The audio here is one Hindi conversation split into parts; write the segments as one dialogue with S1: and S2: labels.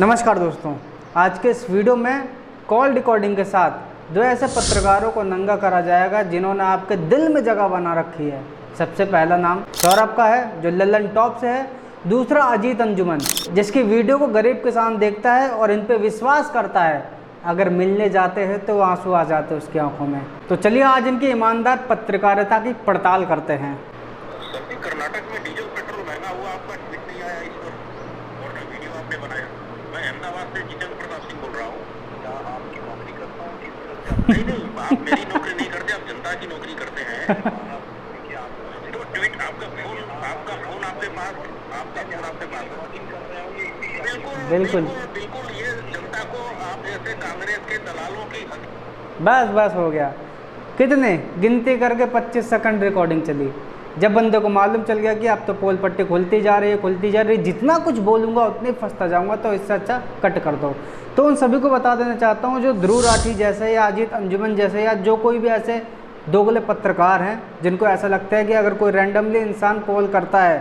S1: नमस्कार दोस्तों, आज के इस वीडियो में कॉल रिकॉर्डिंग के साथ दो ऐसे पत्रकारों को नंगा करा जाएगा जिन्होंने आपके दिल में जगह बना रखी है। सबसे पहला नाम सौरभ का है जो लल्लन टॉप से है। दूसरा अजीत अंजुमन, जिसकी वीडियो को गरीब किसान देखता है और इन पे विश्वास करता है। अगर मिलने जाते हैं तो आंसू आ जाते हैं उसकी आंखों में। तो चलिए आज इनकी ईमानदार पत्रकारिता की पड़ताल करते हैं।
S2: कर्नाटक में डीजल पेट्रोल महंगा हुआ, आपका ट्वीट नहीं आया इस पर और वीडियो आपने बनाया। मैं अहमदाबाद से जितेंद्र प्रताप सिंह बोल रहा हूँ। क्या आपकी नौकरी करता हूँ? नहीं, आप मेरी नौकरी नहीं करते, आप जनता की नौकरी करते हैं। तो ट्वीट आपका फोन आपके पास, बिल्कुल ये जनता को आप जैसे कांग्रेस के दलालों की
S1: बस हो गया। कितने गिनती करके 25 सेकंड रिकॉर्डिंग चली। जब बंदे को मालूम चल गया कि आप तो पोल पट्टी खुलती जा रही है, जितना कुछ बोलूँगा उतने फंसता जाऊँगा, तो इससे अच्छा कट कर दो। तो उन सभी को बता देना चाहता हूँ जो ध्रुव राठी जैसे या अजीत अंजुमन जैसे या जो कोई भी ऐसे दोगले पत्रकार हैं जिनको ऐसा लगता है कि अगर कोई रैंडमली इंसान कॉल करता है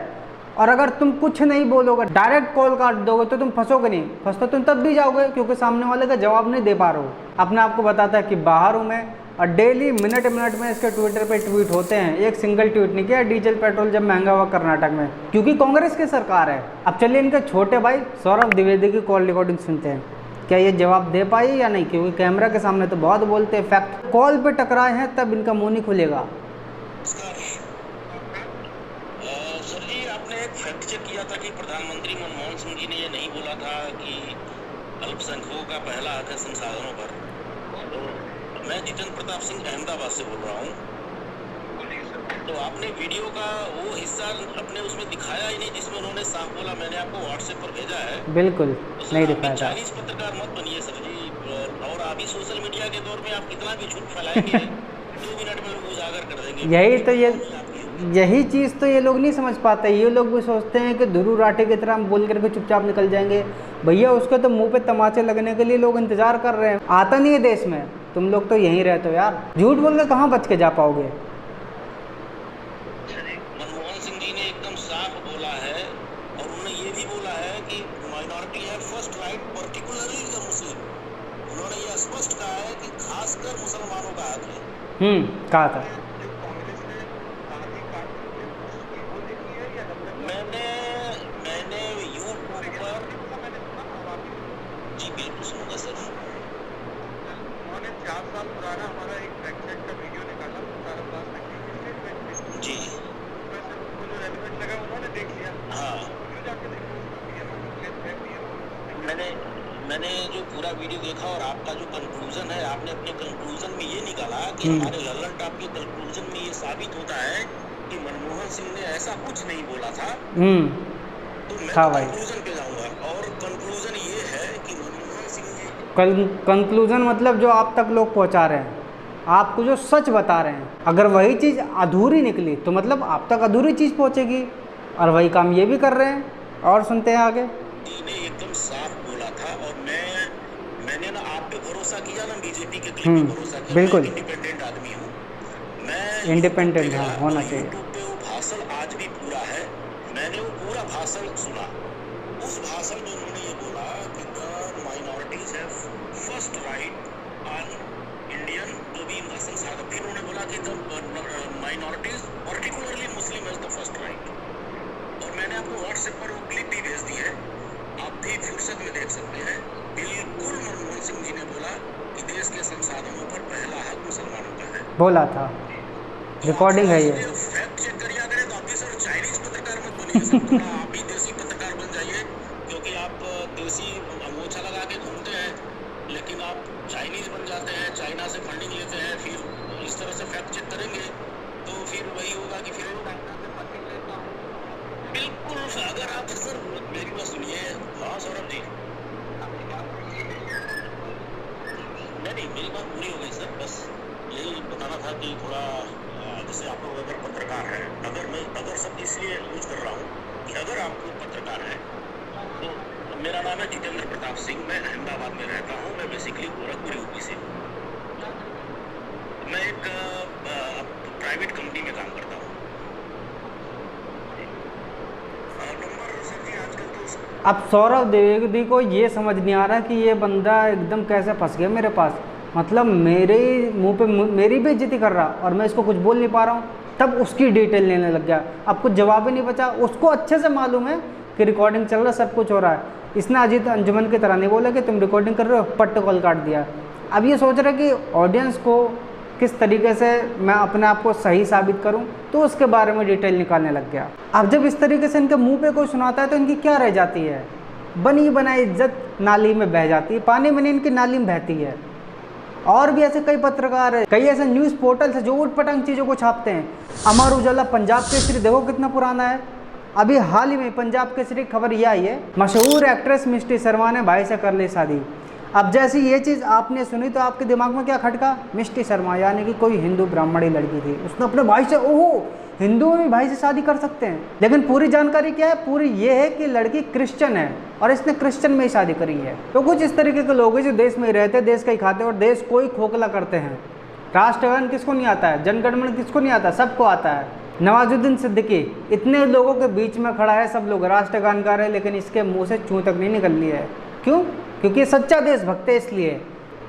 S1: और अगर तुम कुछ नहीं बोलोगे, डायरेक्ट कॉल काट दोगे तो तुम फंसोगे नहीं। फंस तो तुम तब भी जाओगे क्योंकि सामने वाले का जवाब नहीं दे पा रहे हो। अपने आप को बताता है कि बाहर हूँ मैं, और डेली मिनट में इसके ट्विटर पे ट्वीट होते हैं। एक सिंगल ट्वीट नहीं किया डीजल पेट्रोल जब महंगा हुआ कर्नाटक में, क्योंकि कांग्रेस की सरकार है। अब चलिए इनके छोटे भाई सौरभ द्विवेदी की कॉल रिकॉर्डिंग सुनते हैं, क्या ये जवाब दे पाई या नहीं, क्योंकि कैमरा के सामने तो बहुत बोलते हैं, फैक्ट कॉल पे टकराए हैं तब इनका मुंह नहीं खुलेगा।
S2: सर जी, आपने एक फैक्ट चेक किया था कि प्रधानमंत्री मनमोहन सिंह जी ने ये नहीं बोला था कि अल्पसंख्यकों का पहला हक है संसाधनों पर। तो मैं जितेंद्र प्रताप सिंह अहमदाबाद से बोल रहा हूँ। तो आपने वीडियो का वो हिस्सा अपने उसमें दिखाया ही नहीं जिसमें उन्होंने साफ बोला। मैंने आपको व्हाट्सएप पर भेजा है।
S1: बिल्कुल
S2: तो
S1: नहीं दिखाया था।
S2: चाइनीज पत्रकार मत बनिए सर जी। और अभी सोशल मीडिया के दौर में आप कितना भी झूठ फैलाएंगे 2 मिनट में लोग उजागर कर देंगे।
S1: यही चीज़ तो ये लोग नहीं समझ पाते। ये लोग भी सोचते हैं कि ध्रुव राठी की तरह हम बोल करके चुपचाप निकल जाएंगे। भैया उसके तो मुंह पे तमाचे लगने के लिए लोग इंतजार कर रहे हैं। आता नहीं है देश में, तुम लोग तो यहीं रहते हो यार। झूठ बोल के कहाँ बच के जा पाओगे।
S2: मनमोहन सिंह जी ने एकदम साफ बोला है और उन्होंने ये भी बोला है कि माइनॉरिटी है first right, particularly the Muslim. उन्होंने ये स्पष्ट कहा है कि खासकर मुसलमानों का हक है।
S1: कहा था। मैंने
S2: यूट्यूब पर जी बिल्कुल सुनूंगा सर। उन्होंने 4 साल पुराना हमारा एक फैक्ट चेक का वीडियो निकाला जी। उनको जो रेलेवेंट लगा उन्होंने देख लिया। हाँ, मैंने जो पूरा वीडियो देखा और आपका जो कंक्लूजन है, आपने अपने कंक्लूजन में ये निकाला कि हमारे लल्लन टॉप के कंक्लूजन में ये साबित होता है कि मनमोहन सिंह ने ऐसा कुछ नहीं बोला था। तो मैं कंक्लूजन पे जाऊंगा और कंक्लूजन ये है कि मनमोहन सिंह जी कंक्लूजन मतलब जो आप तक लोग पहुंचा रहे हैं, आपको जो सच बता रहे हैं, अगर वही चीज़ अधूरी निकली तो मतलब आप तक अधूरी चीज़ पहुंचेगी, और वही काम ये भी कर रहे हैं। और सुनते हैं आगे। ने एकदम साफ बोला था और मैंने ना आप पे भरोसा किया ना, बीजेपी के क्लिप पे भरोसा किया।
S1: बिल्कुल
S2: इंडिपेंडेंट आदमी हूँ मैं,
S1: इंडिपेंडेंट होना चाहिए।
S2: यूट्यूब पे वो भाषण आज भी पूरा है। मैंने वो पूरा भाषण सुना। उस भाषण में उन्होंने ये बोला कि the minorities have first right on Indian to be संसाधन। फिर उन्होंने बोला कि the minorities particularly Muslim has the first right. और मैंने आपको व्हाट्सएप पर वो क्लिप भी भेज दी है, आप भी फुर्सत में देख सकते हैं। बिल्कुल मनमोहन सिंह जी ने बोला कि देश के संसाधनों पर पहला हक मुसलमानों का है।
S1: बोला था, रिकॉर्डिंग है ये।
S2: फैक्ट चेक करिए। अगर तो आप भी सर चाइनीज पत्रकार मत बनिए सर, थोड़ा आप भी देसी पत्रकार बन जाइए, क्योंकि आप देसी मोछा लगा के घूमते हैं लेकिन आप चाइनीज बन जाते हैं, चाइना से फंडिंग लेते हैं, फिर इस तरह से फैक्ट चेक करेंगे तो फिर वही होगा कि फिर बिल्कुल। अगर आप सर मेरी बात सुनिए। हाँ सौरभ जी, नहीं मेरी बात पूरी हो गई सर। बस यही बताना था कि थोड़ा जैसे आप लोग अगर पत्रकार हैं, अगर सब इसलिए यूज कर रहा हूँ कि अगर आप लोग पत्रकार हैं तो मेरा नाम है जितेंद्र प्रताप सिंह। मैं अहमदाबाद में रहता हूँ। मैं बेसिकली गोरखपुर यूपी से हूँ। मैं एक प्राइवेट कंपनी में काम करता हूँ। नंबर सर जी आजकल तो
S1: अब सौरभ द्विवेदी को ये समझ नहीं आ रहा कि ये बंदा एकदम कैसे फंस गया मेरे पास, मतलब मेरे मुंह पे मेरी बेइज्जती कर रहा और मैं इसको कुछ बोल नहीं पा रहा हूँ। तब उसकी डिटेल लेने लग गया, अब कुछ जवाब ही नहीं बचा। उसको अच्छे से मालूम है कि रिकॉर्डिंग चल रहा है, सब कुछ हो रहा है। इसने अजीत अंजुमन की तरह नहीं बोला कि तुम रिकॉर्डिंग कर रहे हो, पट्ट कॉल काट दिया। अब ये सोच रहा है कि ऑडियंस को किस तरीके से मैं अपने आप को सही साबित करूं, तो उसके बारे में डिटेल निकालने लग गया। अब जब इस तरीके से इनके मुंह पे कोई सुनाता है तो इनकी क्या रह जाती है, बनी बनाई इज्जत नाली में बह जाती है, पानी में नहीं इनकी नाली में बहती है। और भी ऐसे कई पत्रकार है, कई ऐसे न्यूज़ पोर्टल्स है जो उटपटांग चीज़ों को छापते हैं। अमर उजाला, पंजाब केसरी देखो कितना पुराना है। अभी हाल ही में पंजाब केसरी खबर यह आई है, मशहूर एक्ट्रेस मिष्टी शर्मा ने भाई से कर ली शादी। अब जैसी ये चीज़ आपने सुनी तो आपके दिमाग में क्या खटका, मिष्टी शर्मा यानी कि कोई हिंदू ब्राह्मणी लड़की थी, उसने अपने भाई से, ओहो हिंदुओं में भी भाई से शादी कर सकते हैं। लेकिन पूरी जानकारी क्या है, पूरी ये है कि लड़की क्रिश्चियन है और इसने क्रिश्चियन में ही शादी करी है। तो कुछ इस तरीके के लोग हैं जो देश में ही रहते हैं, देश का ही खाते हैं और देश को ही खोखला करते हैं। राष्ट्रगान किसको नहीं आता है, जनगणमन किसको नहीं आता, सबको आता है। नवाजुद्दीन सिद्दीकी इतने लोगों के बीच में खड़ा है, सब लोग राष्ट्रगान गा रहे हैं, लेकिन इसके मुँह से चूं तक नहीं निकल रही है। क्यों? क्योंकि सच्चा देशभक्त है इसलिए।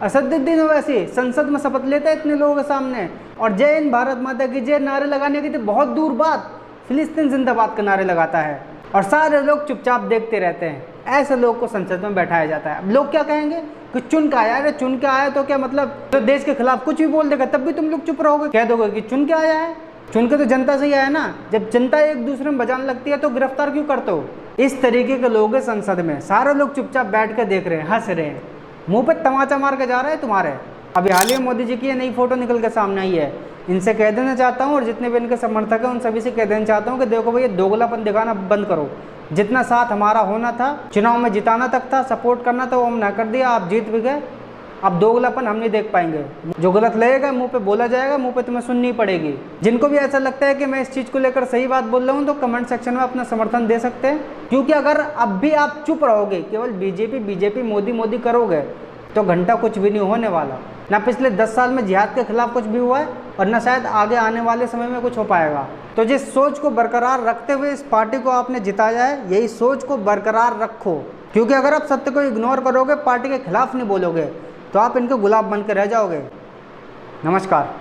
S1: असदुद्दीन ओवैसी संसद में शपथ लेते हैं इतने लोगों के सामने और जय हिंद भारत माता की जय नारे लगाने की तो बहुत दूर बात फिलिस्तीन जिंदाबाद के नारे लगाता है और सारे लोग चुपचाप देखते रहते हैं। ऐसे लोग को संसद में बैठाया जाता है। अब लोग क्या कहेंगे कि चुन के आया है, चुन के आया तो क्या मतलब तो देश के खिलाफ कुछ भी बोल देगा तब भी तुम लोग चुप रहोगे, कह दोगे कि चुन के आया है। चुन के तो जनता से ही आया ना। जब जनता एक दूसरे में बजाने लगती है तो गिरफ्तार क्यों करते हो? इस तरीके के लोग हैं संसद में, सारे लोग चुपचाप बैठ कर देख रहे हैं, हंस रहे हैं, मुंह पे तमाचा मार के जा रहे हैं तुम्हारे। अभी हाल ही में मोदी जी की नई फोटो निकल के सामने आई है। इनसे कह देना चाहता हूँ और जितने भी इनके समर्थक हैं उन सभी से कह देना चाहता हूँ कि देखो भैया दोगलापन दिखाना बंद करो। जितना साथ हमारा होना था, चुनाव में जिताना तक था, सपोर्ट करना था, वो हम ना कर दिया, आप जीत भी गए। अब दोगलापन हम नहीं देख पाएंगे। जो गलत लगेगा मुंह पे बोला जाएगा, मुंह पे तुम्हें सुननी पड़ेगी। जिनको भी ऐसा लगता है कि मैं इस चीज़ को लेकर सही बात बोल रहा हूँ तो कमेंट सेक्शन में अपना समर्थन दे सकते हैं, क्योंकि अगर अब भी आप चुप रहोगे, केवल बीजेपी मोदी करोगे तो घंटा कुछ भी नहीं होने वाला। ना पिछले 10 साल में जिहाद के खिलाफ कुछ भी हुआ है और ना शायद आगे आने वाले समय में कुछ हो पाएगा। तो जिस सोच को बरकरार रखते हुए इस पार्टी को आपने जिताया है, यही सोच को बरकरार रखो, क्योंकि अगर आप सत्य को इग्नोर करोगे, पार्टी के खिलाफ नहीं बोलोगे, तो आप इनके गुलाम बन के रह जाओगे। नमस्कार।